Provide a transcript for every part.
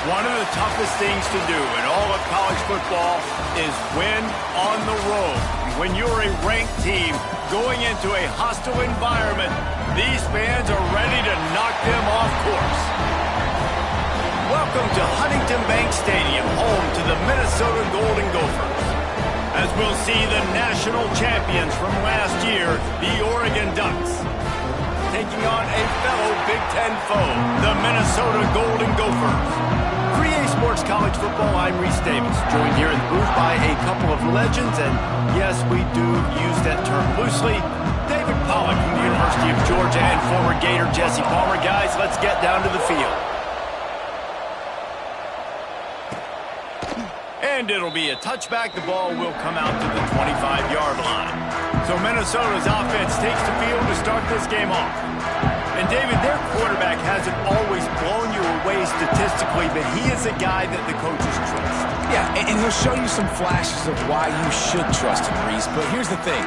One of the toughest things to do in all of college football is win on the road. When you're a ranked team going into a hostile environment, these fans are ready to knock them off course. Welcome to Huntington Bank Stadium, home to the Minnesota Golden Gophers. As we'll see the national champions from last year, the Oregon Ducks, taking on a fellow Big Ten foe, the Minnesota Golden Gophers. 3A Sports College Football, I'm Reese Davis, joined here in the booth by a couple of legends, and yes, we do use that term loosely. David Pollack from the University of Georgia and former Gator Jesse Palmer. Guys, let's get down to the field. And it'll be a touchback. The ball will come out to the 25-yard line. So Minnesota's offense takes the field to start this game off. And David, their quarterback hasn't always blown you away statistically, but he is a guy that the coaches trust. Yeah, and he'll show you some flashes of why you should trust him, Reese. But here's the thing.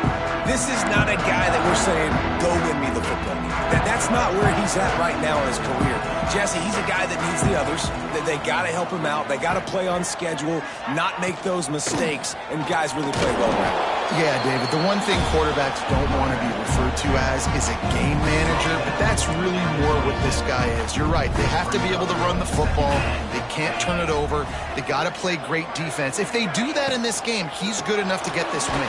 This is not a guy that we're saying, go win me the football game. That's not where he's at right now in his career. Jesse, he's a guy that needs the others. That they got to help him out. They got to play on schedule, not make those mistakes, and guys really play well around. Yeah, David, the one thing quarterbacks don't want to be referred to as is a game manager, but that's really more what this guy is. You're right. They have to be able to run the football. They can't turn it over. They got to play great defense. If they do that in this game, he's good enough to get this win.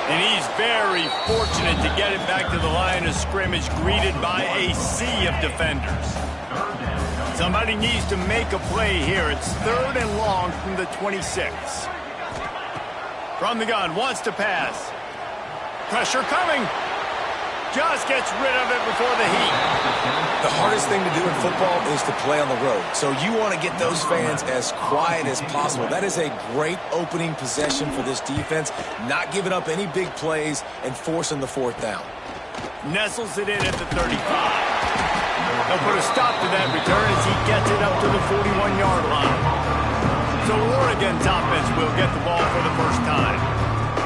And he's very fortunate to get it back to the line of scrimmage, greeted by a sea of defenders. Somebody needs to make a play here. It's 3rd and long from the 26. From the gun, wants to pass. Pressure coming. Just gets rid of it before the heat. The hardest thing to do in football is to play on the road. So you want to get those fans as quiet as possible. That is a great opening possession for this defense. Not giving up any big plays and forcing the 4th down. Nestles it in at the 35. They'll put a stop to that return as he gets it up to the 41-yard line. So Oregon's offense will get the ball for the first time.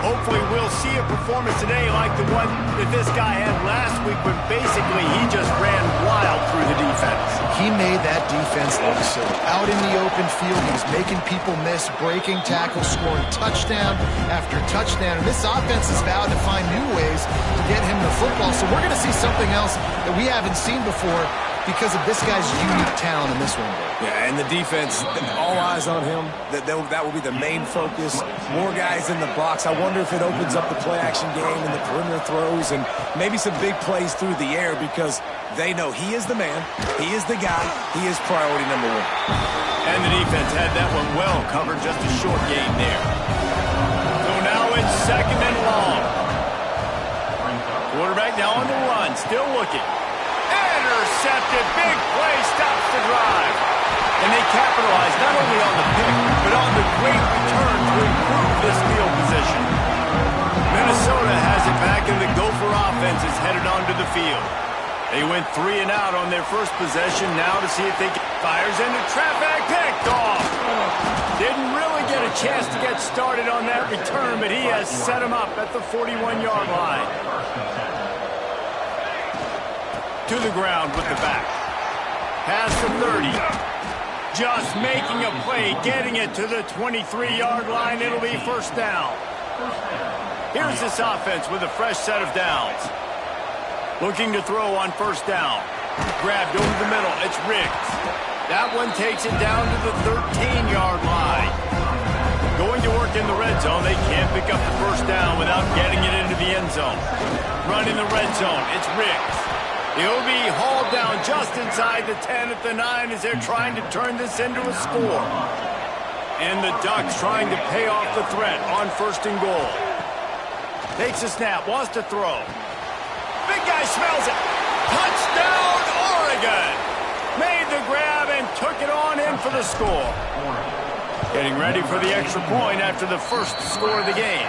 Hopefully we'll see a performance today like the one that this guy had last week, but basically he just ran wild through the defense. He made that defense look silly. Out in the open field, he was making people miss, breaking tackles, scoring touchdown after touchdown. And this offense has vowed to find new ways to get him the football. So we're going to see something else that we haven't seen before because of this guy's unique talent in this one. Yeah, and the defense, all eyes on him. That will be the main focus. More guys in the box. I wonder if it opens up the play-action game and the perimeter throws and maybe some big plays through the air because they know he is the man, he is the guy, he is priority number 1. And the defense had that one well covered, just a short game there. So now it's 2nd and long. Quarterback now on the run, still looking. Intercepted, big play, stops the drive. And they capitalize not only on the pick, but on the great return to improve this field position. Minnesota has it back, and the Gopher offense is headed onto the field. They went 3 and out on their first possession. Now to see if they get fires into traffic, picked off. Didn't really get a chance to get started on that return, but he has set him up at the 41-yard line. To the ground with the back. Past the 30. Just making a play, getting it to the 23-yard line. It'll be 1st down. Here's this offense with a fresh set of downs. Looking to throw on 1st down. Grabbed over the middle. It's Riggs. That one takes it down to the 13-yard line. Going to work in the red zone. They can't pick up the 1st down without getting it into the end zone. Run in the red zone. It's Riggs. He'll be hauled down just inside the 10 at the 9 as they're trying to turn this into a score. And the Ducks trying to pay off the threat on 1st and goal. Takes a snap, wants to throw. Big guy smells it. Touchdown, Oregon! Made the grab and took it on in for the score. Getting ready for the extra point after the first score of the game.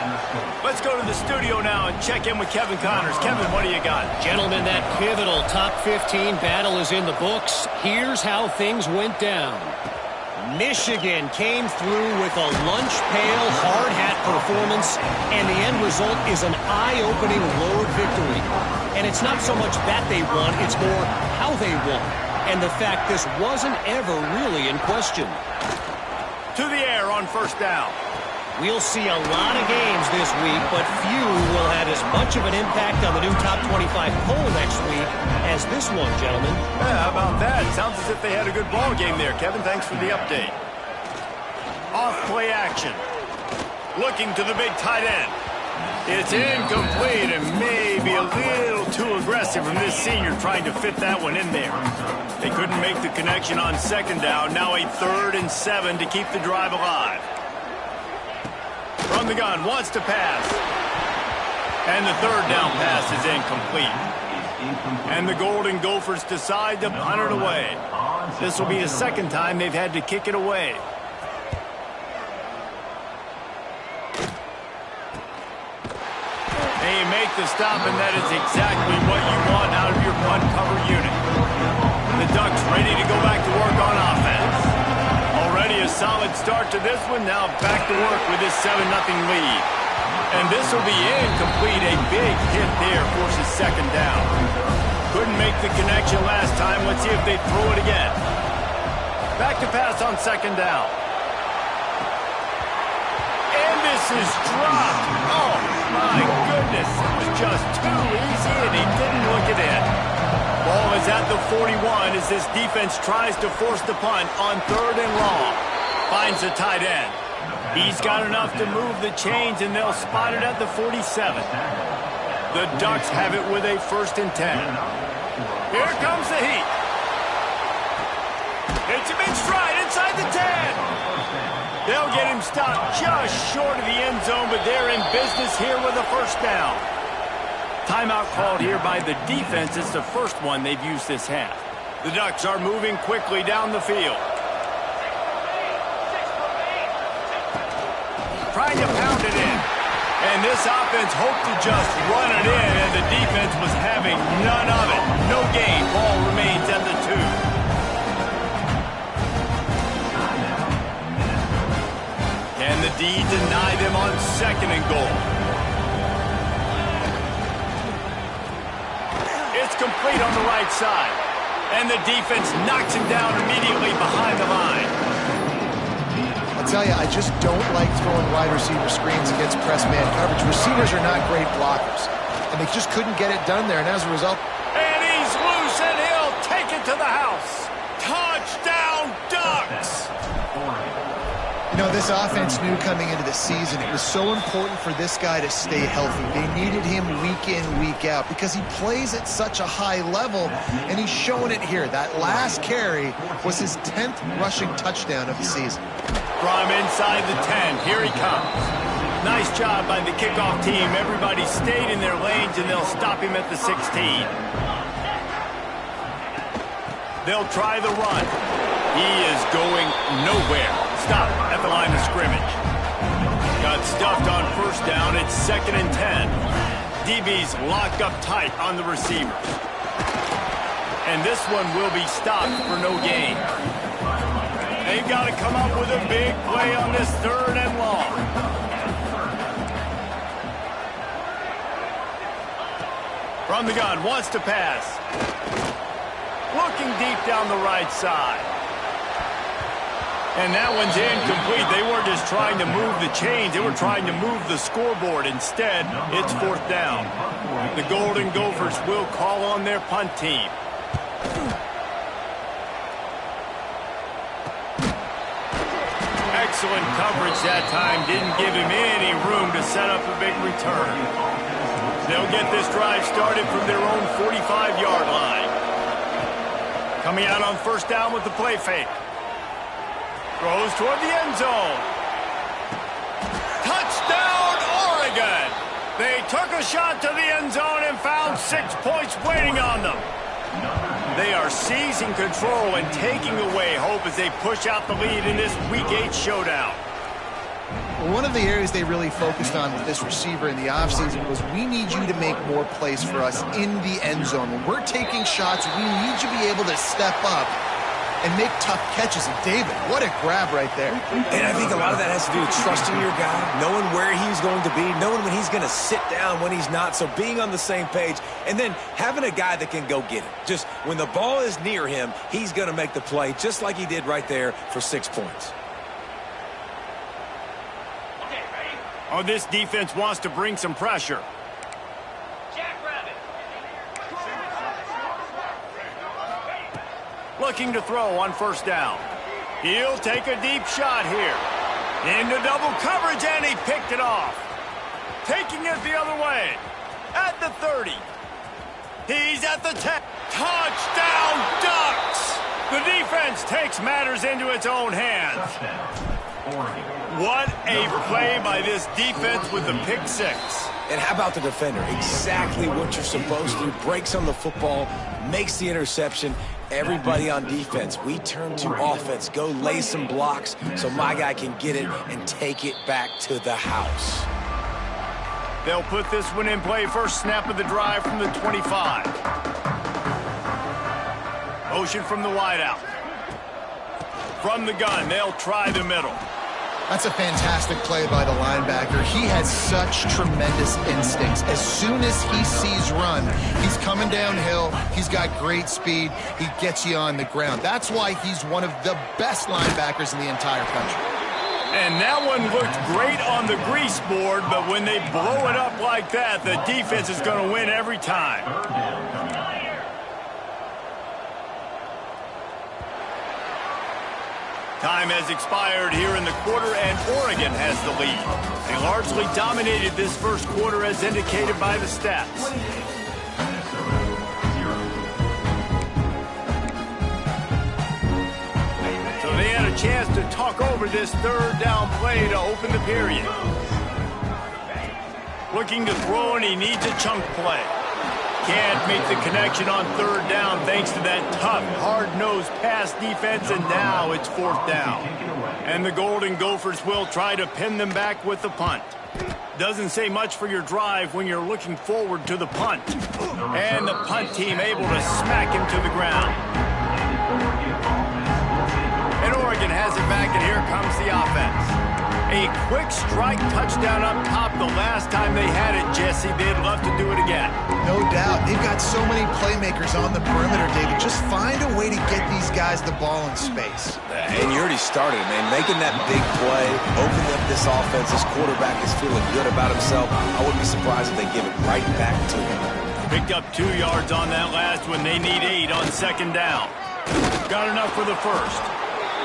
Let's go to the studio now and check in with Kevin Connors. Kevin, what do you got? Gentlemen, that pivotal top 15 battle is in the books. Here's how things went down. Michigan came through with a lunch pail hard hat performance, and the end result is an eye-opening road victory. And it's not so much that they won, it's more how they won. and the fact this wasn't ever really in question. To the air on first down. We'll see a lot of games this week, but few will have as much of an impact on the new top 25 poll next week as this one, gentlemen. Yeah, how about that? Sounds as if they had a good ball game there, Kevin. Thanks for the update. Off play action. Looking to the big tight end. It's incomplete and maybe a little too aggressive from this senior trying to fit that one in there. They couldn't make the connection on second down. Now a 3rd and 7 to keep the drive alive. From the gun, wants to pass. And the 3rd down pass is incomplete. And the Golden Gophers decide to punt it away. This will be the 2nd time they've had to kick it away. They make the stop, and that is exactly what you want out of your punt cover unit. The Ducks ready to go back to work on offense. Already a solid start to this one. Now back to work with this 7-0 lead. And this will be incomplete. A big hit there forces 2nd down. Couldn't make the connection last time. Let's see if they throw it again. Back to pass on 2nd down. And this is dropped. Oh, my goodness. It was just too easy, and he didn't look it in. Ball is at the 41 as this defense tries to force the punt on 3rd and long. Finds the tight end. He's got enough to move the chains, and they'll spot it at the 47. The Ducks have it with a 1st and 10. Here comes the heat. It's a big stride inside the 10. They'll get him stopped just short of the end zone, but they're in business here with a 1st down. Timeout called here by the defense. It's the first one they've used this half. The Ducks are moving quickly down the field. Trying to pound it in. And this offense hoped to just run it in, and the defense was having none of it. No gain. Ball remains at the 2. And the D deny them on 2nd and goal. It's complete on the right side. And the defense knocks him down immediately behind the line. I'll tell you, I just don't like throwing wide receiver screens against press man coverage. Receivers are not great blockers. And they just couldn't get it done there. And as a result... And he's loose, and he'll take it to the house. Touchdown, Ducks! You know, this offense knew coming into the season it was so important for this guy to stay healthy. They needed him week in, week out because he plays at such a high level, and he's showing it here. That last carry was his 10th rushing touchdown of the season. From inside the 10, here he comes. Nice job by the kickoff team. Everybody stayed in their lanes, and they'll stop him at the 16. They'll try the run. He is going nowhere. Stop at the line of scrimmage. Got stuffed on 1st down. It's 2nd and 10. DB's locked up tight on the receivers. And this one will be stopped for no gain. They've got to come up with a big play on this 3rd and long. From the gun, wants to pass. Looking deep down the right side. And that one's incomplete. They weren't just trying to move the chains. They were trying to move the scoreboard. Instead, it's 4th down. The Golden Gophers will call on their punt team. Excellent coverage that time. Didn't give him any room to set up a big return. They'll get this drive started from their own 45-yard line. Coming out on 1st down with the play fake. Throws toward the end zone. Touchdown, Oregon! They took a shot to the end zone and found 6 points waiting on them. They are seizing control and taking away hope as they push out the lead in this Week 8 showdown. Well, one of the areas they really focused on with this receiver in the offseason was we need you to make more plays for us in the end zone. When we're taking shots, we need you to be able to step up and make tough catches. And David, what a grab right there. And I think a lot of that has to do with trusting your guy, knowing where he's going to be, knowing when he's going to sit down, when he's not, so being on the same page, and then having a guy that can go get it. Just when the ball is near him, he's going to make the play, just like he did right there for 6 points. Oh, this defense wants to bring some pressure. Looking to throw on first down. He'll take a deep shot here. Into double coverage, and he picked it off. Taking it the other way. At the 30. He's at the 10. Touchdown, Ducks! The defense takes matters into its own hands. What a play by this defense with the pick six. And how about the defender? Exactly what you're supposed to. Breaks on the football, makes the interception. Everybody on defense, we turn to offense. Go lay some blocks so my guy can get it and take it back to the house. They'll put this one in play. First snap of the drive from the 25. Motion from the wideout. From the gun, they'll try the middle. That's a fantastic play by the linebacker. He has such tremendous instincts. As soon as he sees run, he's coming downhill. He's got great speed. He gets you on the ground. That's why he's one of the best linebackers in the entire country. And that one looked great on the grease board, but when they blow it up like that, the defense is going to win every time. Time has expired here in the quarter, and Oregon has the lead. They largely dominated this first quarter as indicated by the stats. So they had a chance to talk over this third down play to open the period. Looking to throw, and he needs a chunk play. Can't make the connection on third down thanks to that tough, hard-nosed pass defense, and now it's fourth down. And the Golden Gophers will try to pin them back with the punt. Doesn't say much for your drive when you're looking forward to the punt. And the punt team able to smack him to the ground. And Oregon has it back, and here comes the offense. A quick strike touchdown up top the last time they had it, Jesse. They'd love to do it again. No doubt. They've got so many playmakers on the perimeter, David. Just find a way to get these guys the ball in space. And you already started, man. Making that big play, opening up this offense. This quarterback is feeling good about himself. I wouldn't be surprised if they give it right back to him. Picked up 2 yards on that last one. They need 8 on second down. Got enough for the first.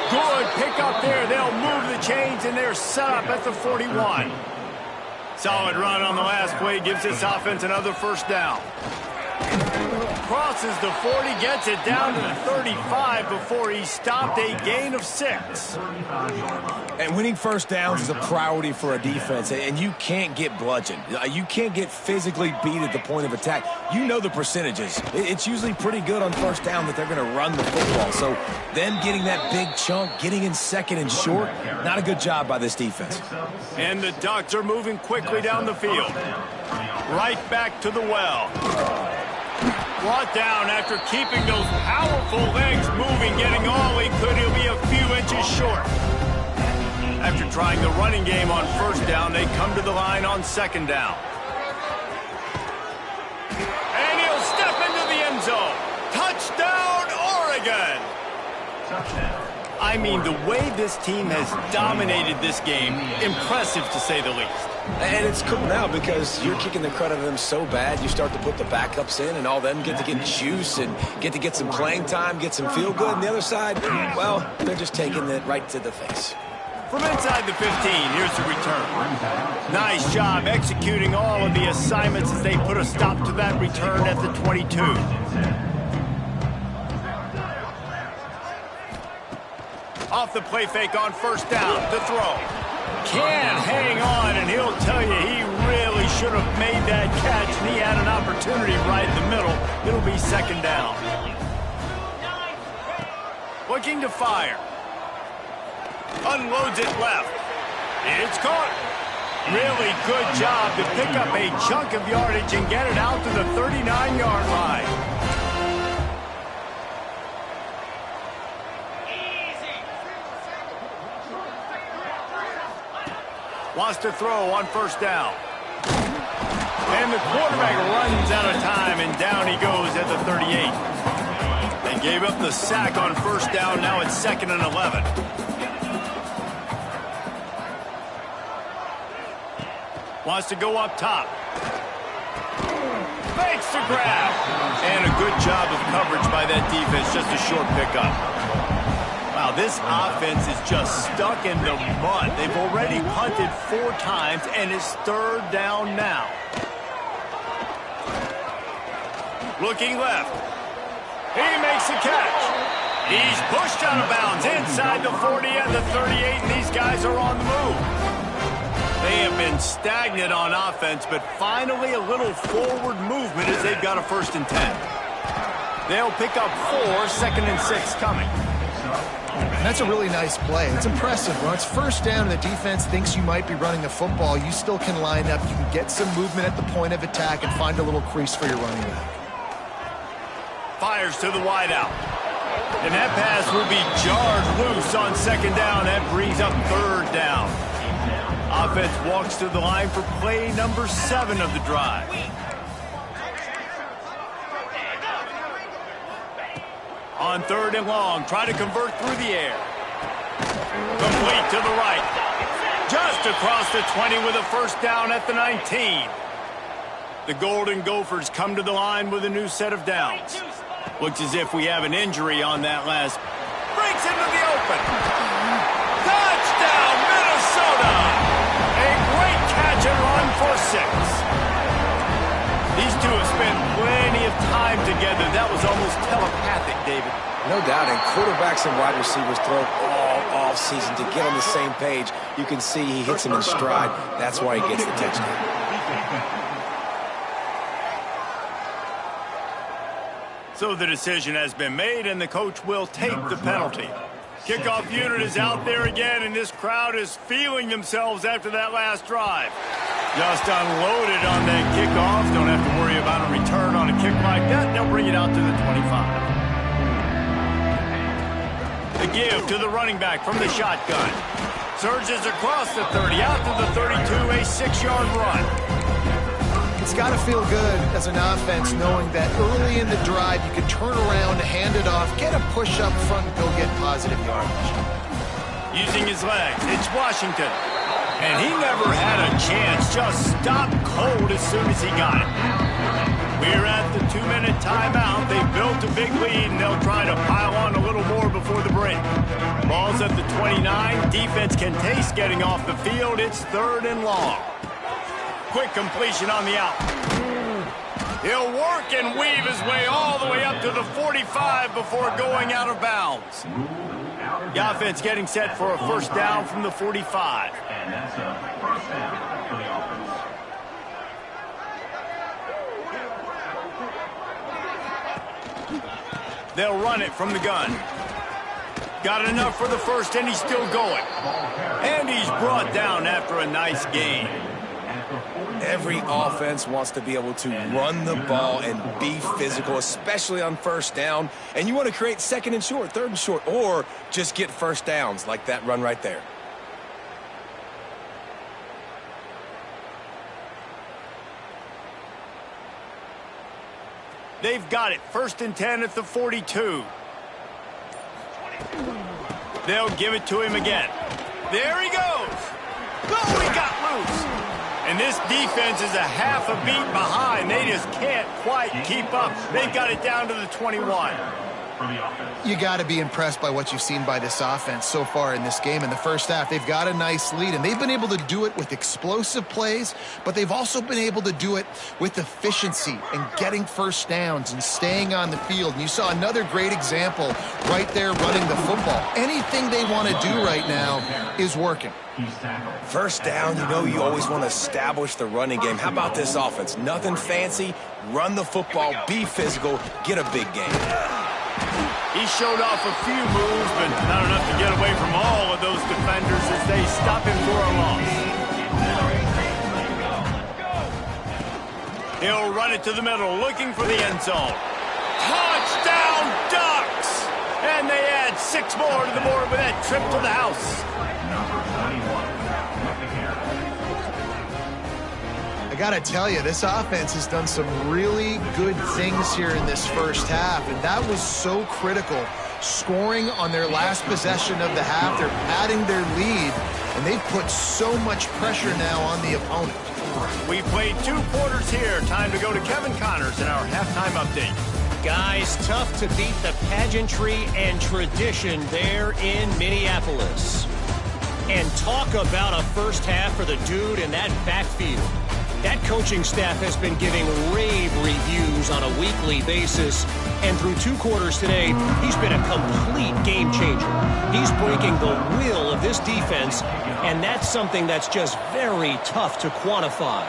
Good pick up there. They'll move the chains, and they're set up at the 41. Solid run on the last play. Gives this offense another first down. Crosses the 40, gets it down to the 35 before he stopped. A gain of 6. And winning first downs is a priority for a defense, and you can't get bludgeoned. You can't get physically beat at the point of attack. You know the percentages. It's usually pretty good on first down that they're going to run the football. So them getting that big chunk, getting in second and short, not a good job by this defense. And the Ducks are moving quickly down the field. Right back to the well. Brought down after keeping those powerful legs moving, getting all he could. He'll be a few inches short. After trying the running game on first down, they come to the line on second down. And he'll step into the end zone. Touchdown, Oregon! I mean, the way this team has dominated this game, impressive to say the least. And it's cool now because you're kicking the crud out of them so bad, you start to put the backups in, and all them get to get juice and get some playing time, get some feel good. And the other side, well, they're just taking it right to the face. From inside the 15, here's the return. Nice job executing all of the assignments as they put a stop to that return at the 22. Off the play fake on first down to throw. Can't hang on, and he'll tell you he really should have made that catch, and he had an opportunity right in the middle. It'll be second down. Looking to fire. Unloads it left. It's caught. Really good job to pick up a chunk of yardage and get it out to the 39-yard line. Wants to throw on first down. And the quarterback runs out of time, and down he goes at the 38. They gave up the sack on first down. Now it's 2nd and 11. Wants to go up top. Fakes the grab. And a good job of coverage by that defense. Just a short pickup. Wow, this offense is just stuck in the mud. They've already punted 4 times, and it's 3rd down now. Looking left. He makes the catch. He's pushed out of bounds inside the 40 and the 38, and these guys are on the move. They have been stagnant on offense, but finally a little forward movement as they've got a 1st and 10. They'll pick up 4, 2nd and 6 coming. That's a really nice play. It's impressive. When it's 1st down and the defense thinks you might be running the football, you still can line up. You can get some movement at the point of attack and find a little crease for your running back. Fires to the wideout. And that pass will be jarred loose on 2nd down. That brings up 3rd down. Offense walks to the line for play number 7 of the drive. On 3rd and long, try to convert through the air. Complete to the right. Just across the 20 with a 1st down at the 19. The Golden Gophers come to the line with a new set of downs. Looks as if we have an injury on that last. Breaks into the open. Touchdown, Minnesota! A great catch and run for 6. These two have spent plenty of time together. That was almost telepathic, David. No doubt, and quarterbacks and wide receivers throw all offseason to get on the same page. You can see he hits him in stride. That's why he gets the touchdown. So the decision has been made, and the coach will take the penalty. Kickoff unit is out there again, and this crowd is feeling themselves after that last drive. Just unloaded on that kickoff. Don't have to worry about a return on a kick like that. They'll bring it out to the 25. The give to the running back from the shotgun. Surges across the 30, out to the 32, a 6-yard run. It's got to feel good as an offense knowing that early in the drive you can turn around, hand it off, get a push up front, and go get positive yardage. Using his legs, it's Washington. And he never had a chance, just stopped cold as soon as he got it. We're at the 2-minute timeout. They built a big lead, and they'll try to pile on a little more before the break. Ball's at the 29. Defense can taste getting off the field. It's 3rd and long. Quick completion on the out. He'll work and weave his way all the way up to the 45 before going out of bounds. The offense getting set for a 1st down from the 45. And that's a 1st down for the offense. They'll run it from the gun. Got enough for the 1st, and he's still going. And he's brought down after a nice gain. Every offense wants to be able to run the ball and be physical, especially on 1st down. And you want to create 2nd and short, 3rd and short, or just get 1st downs like that run right there. They've got it. 1st and 10 at the 42. They'll give it to him again. There he goes. Oh, he got loose. And this defense is a half a beat behind. They just can't quite keep up. They've got it down to the 21. You got to be impressed by what you've seen by this offense so far in this game. In the 1st half, they've got a nice lead, and they've been able to do it with explosive plays, but they've also been able to do it with efficiency and getting 1st downs and staying on the field. And you saw another great example right there running the football. Anything they want to do right now is working. 1st down, you know you always want to establish the running game. How about this offense? Nothing fancy. Run the football, be physical, get a big game. He showed off a few moves, but not enough to get away from all of those defenders as they stop him for a loss. He'll run it to the middle, looking for the end zone. Touchdown, Ducks! And they add 6 more to the board with that trip to the house. got to tell you, this offense has done some really good things here in this first half, and that was so critical. Scoring on their last possession of the half, they're padding their lead, and they've put so much pressure now on the opponent. We played 2 quarters here. Time to go to Kevin Connors in our halftime update. Guys, tough to beat the pageantry and tradition there in Minneapolis. And talk about a first half for the dude in that backfield. That coaching staff has been giving rave reviews on a weekly basis. And through 2 quarters today, he's been a complete game changer. He's breaking the will of this defense, and that's something that's just very tough to quantify.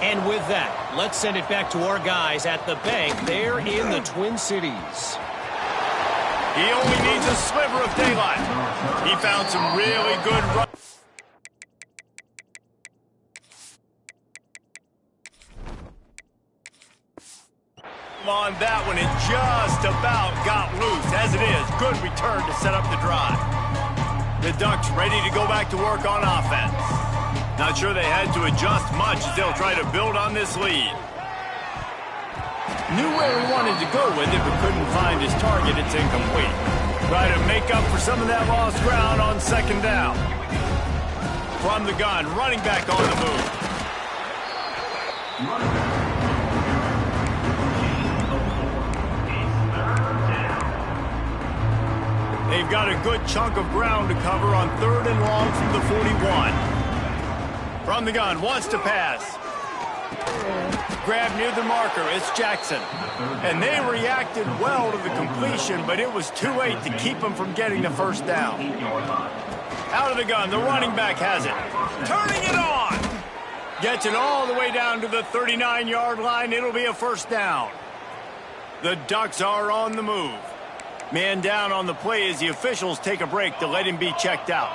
And with that, let's send it back to our guys at the bank there in the Twin Cities. He only needs a sliver of daylight. He found some really good runs. On that one, it just about got loose. As it is, good return to set up the drive. The Ducks ready to go back to work on offense. Not sure they had to adjust much as they'll try to build on this lead. Knew where he wanted to go with it, but couldn't find his target. It's incomplete. Try to make up for some of that lost ground on second down. From the gun, running back on the move. They've got a good chunk of ground to cover on 3rd and long from the 41. From the gun, wants to pass. Grab near the marker, it's Jackson. And they reacted well to the completion, but it was too late to keep them from getting the first down. Out of the gun, the running back has it. Turning it on! Gets it all the way down to the 39-yard line. It'll be a first down. The Ducks are on the move. Man down on the play as the officials take a break to let him be checked out.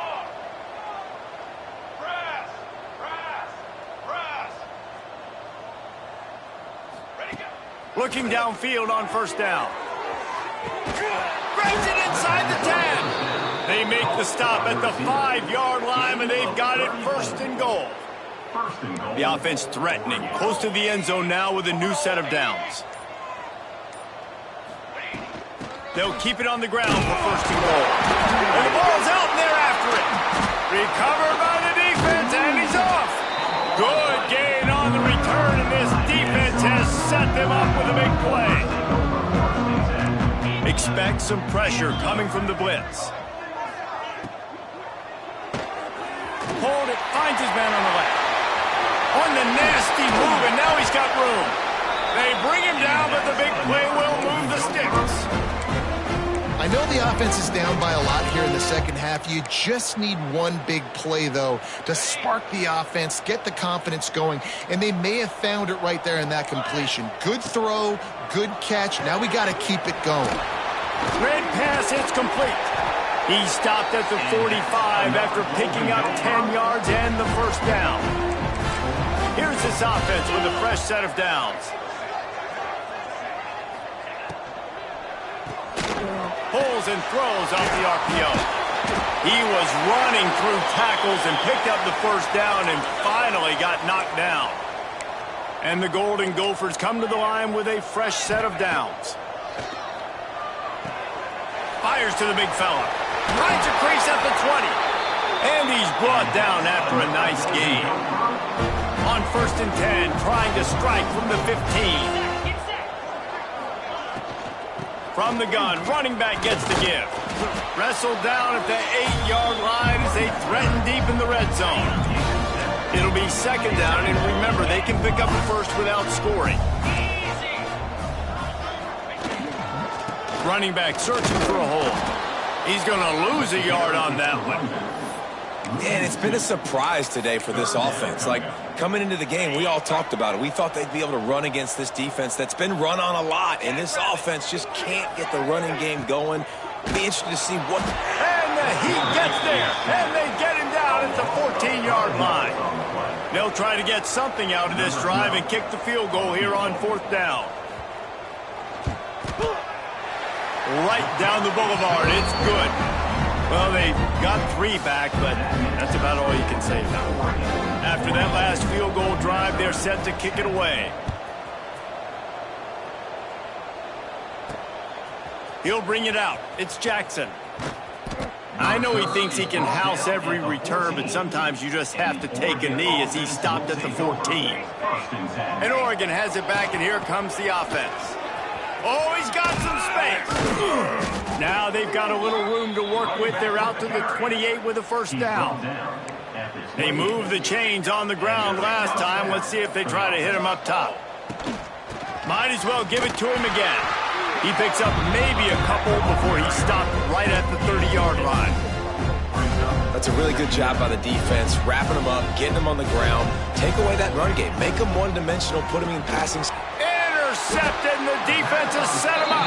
Looking downfield on first down. Grabs it inside the 10. They make the stop at the 5-yard line, and they've got it first and goal. The offense threatening. Close to the end zone now with a new set of downs. They'll keep it on the ground for first and goal. And the ball's out, and they're after it. Recovered by the defense, and he's off. Good gain on the return, and this defense has set them up with a big play. Expect some pressure coming from the blitz. Hold it, finds his man on the left. On the nasty move, and now he's got room. They bring him down, but the big play will move the sticks. I know the offense is down by a lot here in the second half. You just need one big play, though, to spark the offense, get the confidence going, and they may have found it right there in that completion. Good throw, good catch. Now we got to keep it going. Red pass, it's complete. He stopped at the 45 after picking up 10 yards and the first down. Here's this offense with a fresh set of downs. Pulls and throws off the RPO. He was running through tackles and picked up the first down and finally got knocked down. And the Golden Gophers come to the line with a fresh set of downs. Fires to the big fella. Finds a crease at the 20. And he's brought down after a nice gain. On 1st and 10, trying to strike from the 15. From the gun, running back gets the give. Wrestled down at the 8-yard line as they threaten deep in the red zone. It'll be second down, and remember, they can pick up the first without scoring. Running back searching for a hole. He's going to lose a yard on that one. Man, it's been a surprise today for this offense. Like, coming into the game, we all talked about it. We thought they'd be able to run against this defense that's been run on a lot, and this offense just can't get the running game going. Be interested to see what... And the heat gets there, and they get him down at the 14-yard line. They'll try to get something out of this drive and kick the field goal here on 4th down. Right down the boulevard, it's good. Well, they got 3 back, but that's about all you can say about it. After that last field goal drive, they're there set to kick it away. He'll bring it out. It's Jackson. I know he thinks he can house every return, but sometimes you just have to take a knee as he stopped at the 14. And Oregon has it back, and here comes the offense. Oh, he's got some space. Now they've got a little room to work with. They're out to the 28 with a first down. They moved the chains on the ground last time. Let's see if they try to hit him up top. Might as well give it to him again. He picks up maybe a couple before he stopped right at the 30-yard line. That's a really good job by the defense, wrapping them up, getting them on the ground. Take away that run game. Make them one-dimensional, put them in passing. Intercepted, and the defense has set him up.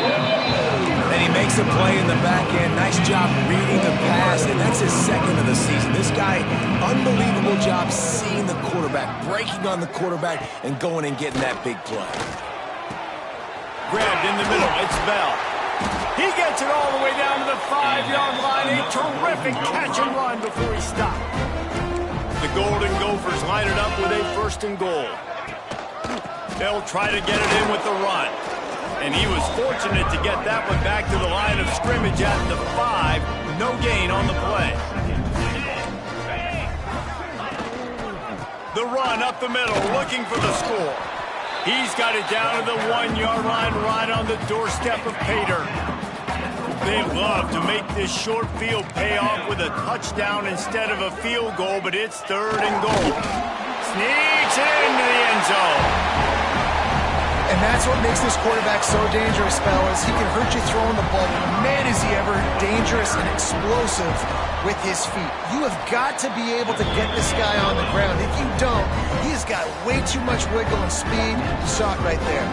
And he makes a play in the back end. Nice job reading the pass, and that's his second of the season. This guy, unbelievable job seeing the quarterback, breaking on the quarterback, and going and getting that big play. Grabbed in the middle, it's Bell. He gets it all the way down to the 5-yard line. A terrific catch and run before he stopped. The Golden Gophers line it up with a 1st and goal. They'll try to get it in with the run. And he was fortunate to get that one back to the line of scrimmage at the 5. No gain on the play. The run up the middle, looking for the score. He's got it down to the 1-yard line, right on the doorstep of Pater. They love to make this short field pay off with a touchdown instead of a field goal, but it's 3rd and goal. Sneaks it into the end zone. And that's what makes this quarterback so dangerous, fellas. He can hurt you throwing the ball. Man, is he ever dangerous and explosive with his feet. You have got to be able to get this guy on the ground. If you don't, he's got way too much wiggle and speed. You saw it right there.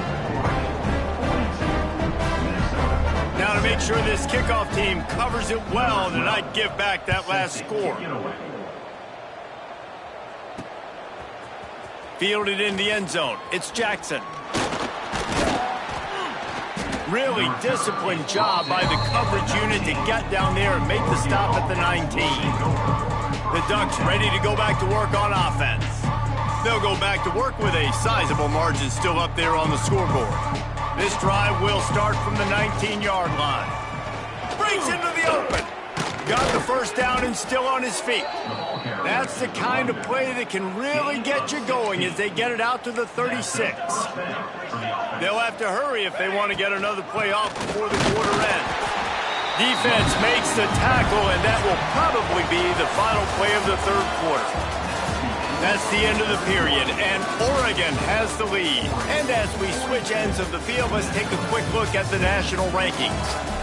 Now to make sure this kickoff team covers it well to not give back that last score. Fielded in the end zone. It's Jackson. Really disciplined job by the coverage unit to get down there and make the stop at the 19. The Ducks ready to go back to work on offense. They'll go back to work with a sizable margin still up there on the scoreboard. This drive will start from the 19-yard line. Breaks into the open. Got the first down and still on his feet. That's the kind of play that can really get you going as they get it out to the 36. They'll have to hurry if they want to get another play off before the quarter ends. Defense makes the tackle, and that will probably be the final play of the 3rd quarter. That's the end of the period, and Oregon has the lead. And as we switch ends of the field, let's take a quick look at the national rankings.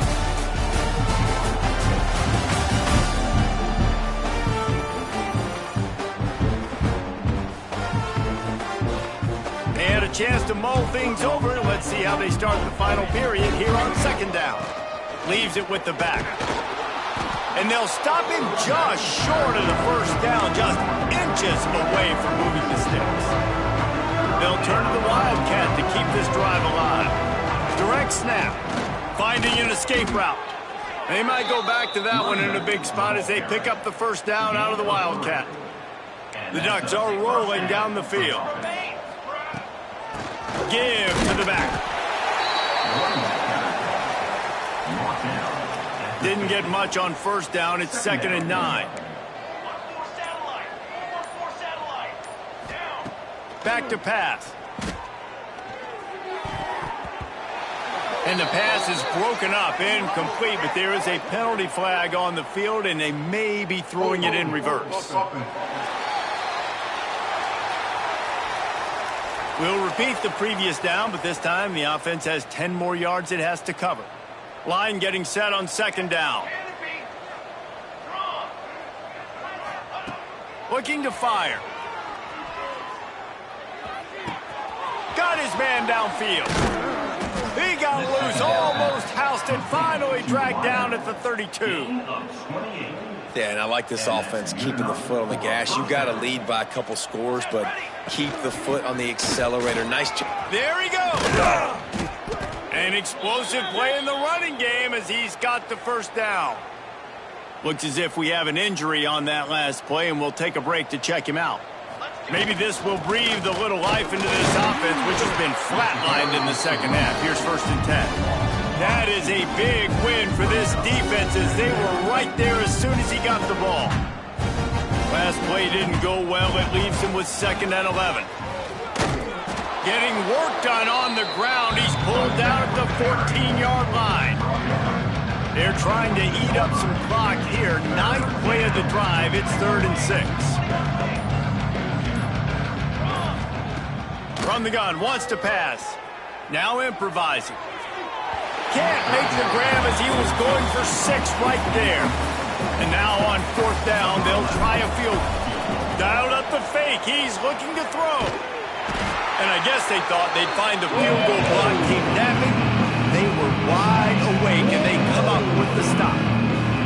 They had a chance to mull things over. Let's see how they start the final period here on 2nd down. Leaves it with the back. And they'll stop him just short of the first down, just inches away from moving the sticks. They'll turn to the Wildcat to keep this drive alive. Direct snap. Finding an escape route. They might go back to that one in a big spot as they pick up the first down out of the Wildcat. The Ducks are rolling down the field. Give to the back. Didn't get much on first down. It's 2nd and 9. Back to pass. And the pass is broken up, incomplete, but there is a penalty flag on the field, and they may be throwing it in reverse. We'll repeat the previous down, but this time the offense has 10 more yards it has to cover. Line getting set on 2nd down. Looking to fire. Got his man downfield. He got loose, almost housed it, finally dragged down at the 32. Yeah, and I like this offense, keeping the foot on the gas. You got to lead by a couple scores, but keep the foot on the accelerator. Nice job. There he goes. An explosive play in the running game as he's got the first down. Looks as if we have an injury on that last play, and we'll take a break to check him out. Maybe this will breathe a little life into this offense, which has been flatlined in the second half. Here's 1st and 10. That is a big win for this defense as they were right there as soon as he got the ball. Last play didn't go well. It leaves him with 2nd and 11. Getting work done on the ground. He's pulled down at the 14-yard line. They're trying to eat up some clock here. 9th play of the drive. It's 3rd and 6. From the gun, wants to pass. Now improvising. Can't make the grab as he was going for 6 right there. And now on 4th down, they'll try a field. Dialed up the fake. He's looking to throw. And I guess they thought they'd find the field goal block. Keep tapping. They were wide awake, and they come up with the stop.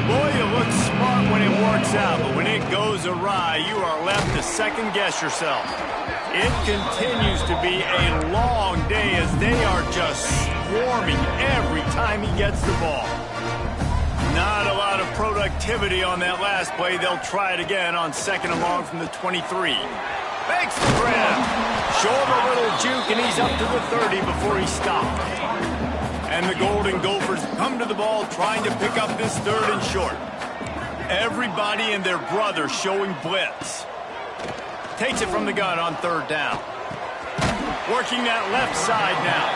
Boy, you look smart when it works out, but when it goes awry, you are left to second-guess yourself. It continues to be a long day as they are just swarming every time he gets the ball. Not a lot of productivity on that last play. They'll try it again on 2nd and long from the 23. Makes the grab. Show him a little juke, and he's up to the 30 before he stopped. And the Golden Gophers come to the ball trying to pick up this 3rd and short. Everybody and their brother showing blitz. Takes it from the gun on 3rd down. Working that left side now.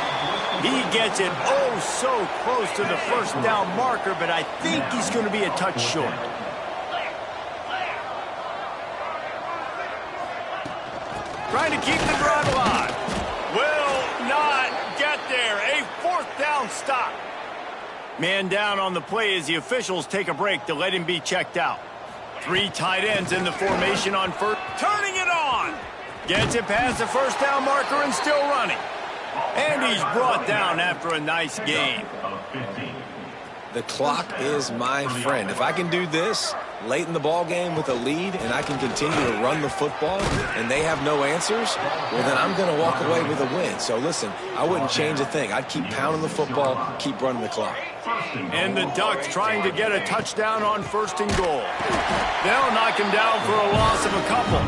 He gets it oh so close to the 1st down marker, but I think he's going to be a touch short. Trying to keep the drive alive. Will not get there. A 4th down stop. Man down on the play as the officials take a break to let him be checked out. 3 tight ends in the formation on 1st. Turning it on. Gets it past the 1st down marker and still running. And he's brought down after a nice game. The clock is my friend. If I can do this late in the ball game with a lead and I can continue to run the football and they have no answers, well, then I'm going to walk away with a win. So, listen, I wouldn't change a thing. I'd keep pounding the football, keep running the clock. And the Ducks trying to get a touchdown on 1st and goal. They'll knock him down for a loss of a couple.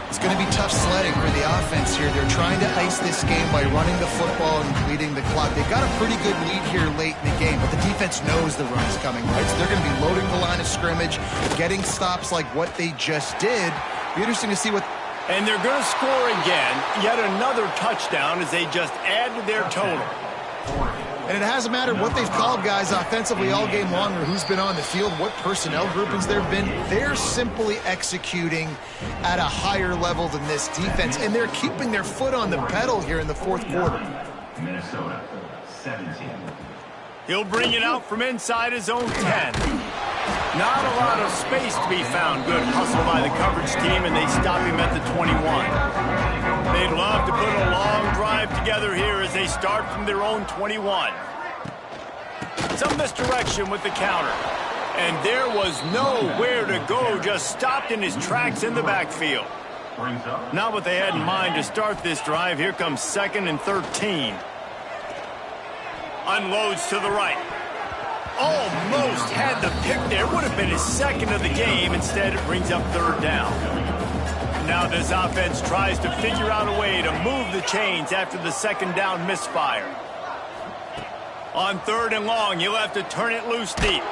It's going to be tough sledding for the offense here. They're trying to ice this game by running the football and leading the clock. They've got a pretty good lead here late in the game, but the defense knows the run's coming, right? So they're going to be loading the line of scrimmage, getting stops like what they just did. Be interesting to see what... And they're going to score again, yet another touchdown as they just add to their total. And it hasn't mattered what they've called guys offensively all game long or who's been on the field, what personnel groupings there have been. They're simply executing at a higher level than this defense, and they're keeping their foot on the pedal here in the 4th quarter. Minnesota, 17. He'll bring it out from inside his own 10. Not a lot of space to be found. Good hustle by the coverage team, and they stop him at the 21. They'd love to put a long drive together here as they start from their own 21. Some misdirection with the counter. And there was nowhere to go, just stopped in his tracks in the backfield. Not what they had in mind to start this drive. Here comes 2nd and 13. Unloads to the right. Almost had the pick there. Would have been his 2nd of the game. Instead, it brings up 3rd down. Now this offense tries to figure out a way to move the chains after the 2nd down misfire. On 3rd and long, you'll have to turn it loose deep.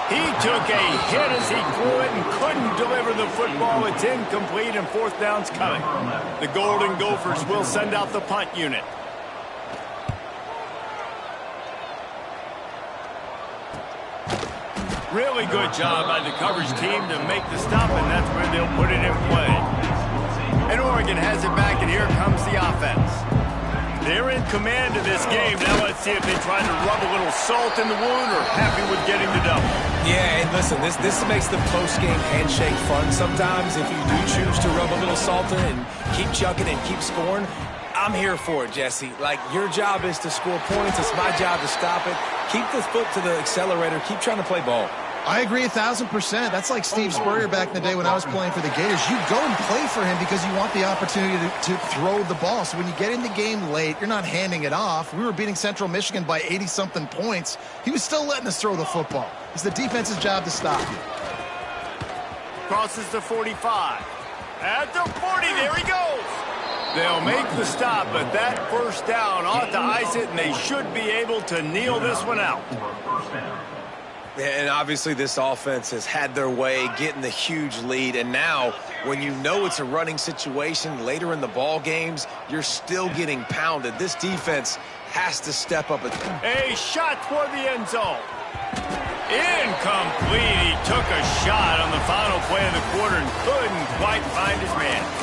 He took a hit as he threw it and couldn't deliver the football. It's incomplete, and 4th down's coming. The Golden Gophers will send out the punt unit. Really good job by the coverage team to make the stop, and that's where they'll put it in play. And Oregon has it back, and here comes the offense. They're in command of this game. Now let's see if they try to rub a little salt in the wound or happy with getting the double. Yeah, and listen, this makes the post-game handshake fun sometimes. If you do choose to rub a little salt in and keep chucking and keep scoring, I'm here for it, Jesse. Like, your job is to score points. It's my job to stop it. Keep the foot to the accelerator. Keep trying to play ball. I agree 1,000%. That's like Steve Spurrier back in the day when I was playing for the Gators. You go and play for him because you want the opportunity to throw the ball. So when you get in the game late, you're not handing it off. We were beating Central Michigan by 80-something points. He was still letting us throw the football. It's the defense's job to stop you. Crosses the 45. At the 40, there he goes. They'll make the stop, but that first down ought to ice it, and they should be able to kneel this one out. And obviously this offense has had their way, getting the huge lead. And now, when you know it's a running situation later in the ball games, you're still getting pounded. This defense has to step up. A shot toward the end zone. Incomplete. He took a shot on the final play of the quarter and couldn't quite find his man.